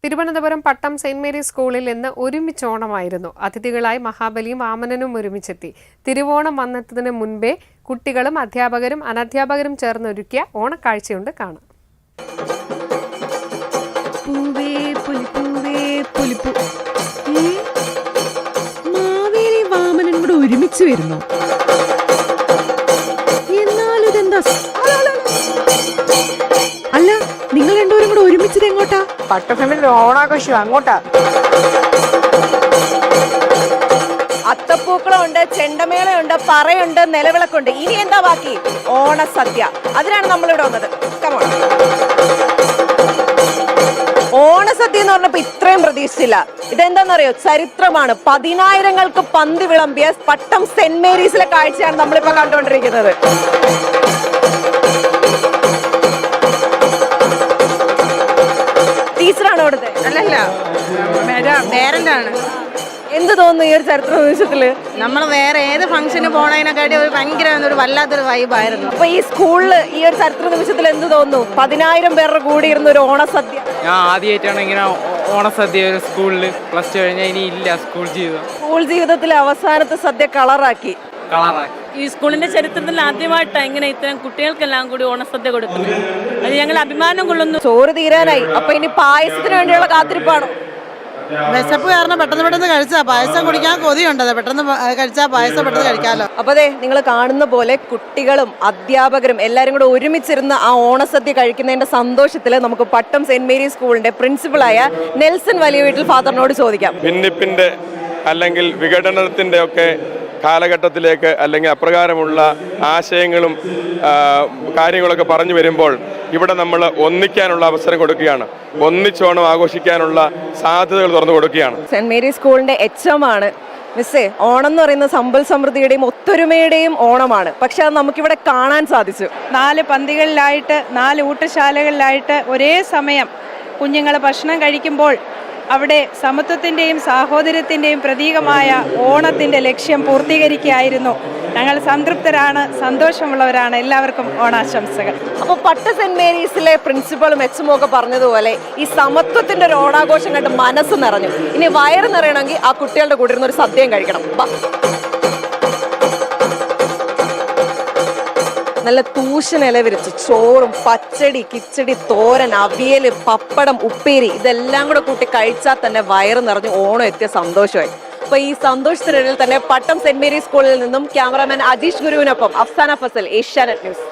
തിരുവനന്തപുരം പട്ടം saint Mary's സ്കൂളിൽ ഇന്ന് ഒരുമിച്ച് ഓണമായിരുന്നു. അതിഥികളായി മഹാബലിയും വാമനനും ഒരുമിച്ചെത്തി. തിരുവോണം വന്നെത്തുന്നതിന് മുൻപേ കുട്ടികളും അധ്യാപകരും അനധ്യാപകരും ചേർന്ന് ഒരുക്കിയ ഓണക്കാഴ്ചയുണ്ട് കാണാം. മാവേലി വാമനൻ കൂടെ ഒരുമിച്ച് വരുന്നു. എന്നാലിതെന്താ? അല്ല, നിങ്ങൾ രണ്ടുപേരും കൂടെ ഒരുമിച്ചത് എങ്ങോട്ടാ? പട്ടഫാമിലി ഓണാഘോഷം അങ്ങോട്ടാ. അത്തപ്പൂക്കളുണ്ട്, ചെണ്ടമേളയുണ്ട്, പറയുണ്ട്, നിലവിളക്കുണ്ട്. ഇനി എന്താ ബാക്കി? ഓണസദ്യ. അതിനാണ് നമ്മളിവിടെ വന്നത്. ഓണസദ്യ എന്ന് പറഞ്ഞപ്പോ ഇത്രയും പ്രതീക്ഷിച്ചില്ല. ഇതെന്താണെന്നറിയോ? ചരിത്രമാണ്. 10,000-ങ്ങൾക്ക് പന്തി വിളമ്പിയ പട്ടം സെന്റ് മേരീസിലെ കാഴ്ചയാണ് നമ്മളിപ്പോ കണ്ടുകൊണ്ടിരിക്കുന്നത്. ടീച്ചറാണ് അവിടുത്തെ? അല്ലല്ല, പേരന്റാണ്. എന്ത് തോന്നുന്നു ഈ ഒരു ചരിത്ര നിമിഷത്തില്? നമ്മൾ വേറെ ഏത് ഫംഗ്ഷന് പോണതിനെക്കാട്ടി ഒരു ഭയങ്കര ഒരു വല്ലാത്തൊരു വൈബായിരുന്നു. അപ്പൊ ഈ സ്കൂളില് ഈ ഒരു ചരിത്ര നിമിഷത്തിൽ എന്ത് തോന്നുന്നു? 10,000 പേരുടെ കൂടി ഇരുന്ന ഒരു ഓണസദ്യ. ഞാൻ ആദ്യമായിട്ടാണ് ഇങ്ങനെ ഓണസദ്യ ഒരു സ്കൂളില്. പ്ലസ് ടു കഴിഞ്ഞാൽ ഇനി ഇല്ല സ്കൂൾ ജീവിതം. സ്കൂൾ ജീവിതത്തിലെ അവസാനത്തെ സദ്യ കളറാക്കി. ഈ സ്കൂളിന്റെ ചരിത്രത്തിൽ ആദ്യമായിട്ടാണ് ഇങ്ങനെ ഇത്തരം കുട്ടികൾക്കെല്ലാം കൂടി ഓണസദ്യ കൊടുക്കുന്നത്. അത് ഞങ്ങൾ അഭിമാനം കൊള്ളുന്നു. ചോറ് തീരാനായി. അപ്പൊ ഇനി പായസത്തിന് വേണ്ടിയുള്ള കാത്തിരിപ്പാണോ? വിശപ്പ് കാരണം പെട്ടെന്ന് കഴിച്ചാ പായസം കുടിക്കാൻ കൊതിയുണ്ട്. പെട്ടെന്ന് കഴിച്ചാൽ പായസം പെട്ടെന്ന് കഴിക്കാമല്ലോ. അപ്പൊ അതെ, നിങ്ങൾ കാണുന്ന പോലെ കുട്ടികളും അധ്യാപകരും എല്ലാരും കൂടെ ഒരുമിച്ചിരുന്ന് ആ ഓണസദ്യ കഴിക്കുന്നതിന്റെ സന്തോഷത്തില് നമുക്ക് പട്ടം സെന്റ് മേരീസ് സ്കൂളിന്റെ പ്രിൻസിപ്പളായ നെൽസൺ വലിയ വീട്ടിൽ ഫാദറിനോട് ചോദിക്കാം. ഭിന്നിപ്പിന്റെ അല്ലെങ്കിൽ വിഘടനത്തിന്റെ ഒക്കെ കാലഘട്ടത്തിലേക്ക് അല്ലെങ്കിൽ അപ്രകാരമുള്ള ആശയങ്ങളും കാര്യങ്ങളൊക്കെ പറഞ്ഞു വരുമ്പോൾ ഇവിടെ നമ്മൾ ഒന്നിക്കാനുള്ള അവസരം കൊടുക്കുകയാണ്. ഒന്നിച്ചോണം ആഘോഷിക്കാനുള്ള സാധ്യതകൾ തുറന്നു കൊടുക്കുകയാണ്. സെന്റ് മേരീസ് സ്കൂളിന്റെ HM ആണ്. മിസ്സേ, ഓണം എന്ന് പറയുന്ന സമ്പൽ സമൃദ്ധിയുടെയും ഒത്തൊരുമയുടെയും ഓണമാണ്. പക്ഷെ അത് നമുക്കിവിടെ കാണാൻ സാധിച്ചു. 4 പന്തികളിലായിട്ട് 4 ഊട്ടുശാലകളിലായിട്ട് ഒരേ സമയം കുഞ്ഞുങ്ങൾ ഭക്ഷണം കഴിക്കുമ്പോൾ അവിടെ സമത്വത്തിൻ്റെയും സാഹോദര്യത്തിൻ്റെയും പ്രതീകമായ ഓണത്തിൻ്റെ ലക്ഷ്യം പൂർത്തീകരിക്കുകയായിരുന്നു. ഞങ്ങൾ സംതൃപ്തരാണ്, സന്തോഷമുള്ളവരാണ്. എല്ലാവർക്കും ഓണാശംസകൾ. അപ്പോൾ പട്ട സെന്റ് മേരീസിലെ പ്രിൻസിപ്പളും HM ഒക്കെ പറഞ്ഞതുപോലെ ഈ സമത്വത്തിന്റെ ഒരു ഓണാഘോഷം കണ്ട് മനസ്സ് നിറഞ്ഞു. ഇനി വയറ് നിറയണമെങ്കിൽ ആ കുട്ടികളുടെ കൂടെ ഇരുന്ന് ഒരു സദ്യയും കഴിക്കണം. നല്ല തൂശനില വിരിച്ച് ചോറും പച്ചടി, കിച്ചടി, തോരൻ, അവിയല്, പപ്പടം, ഉപ്പേരി ഇതെല്ലാം കൂടെ കൂട്ടി കഴിച്ചാൽ തന്നെ വയറ് നിറഞ്ഞ് ഓണം എത്തിയ സന്തോഷമായി. അപ്പൊ ഈ സന്തോഷത്തിനിടയിൽ തന്നെ പട്ടം സെന്റ് മേരീസ് സ്കൂളിൽ നിന്നും ക്യാമറാമാൻ അജീഷ് ഗുരുവിനൊപ്പം അഫ്സാന ഫസൽ, ഏഷ്യാനെറ്റ് ന്യൂസ്.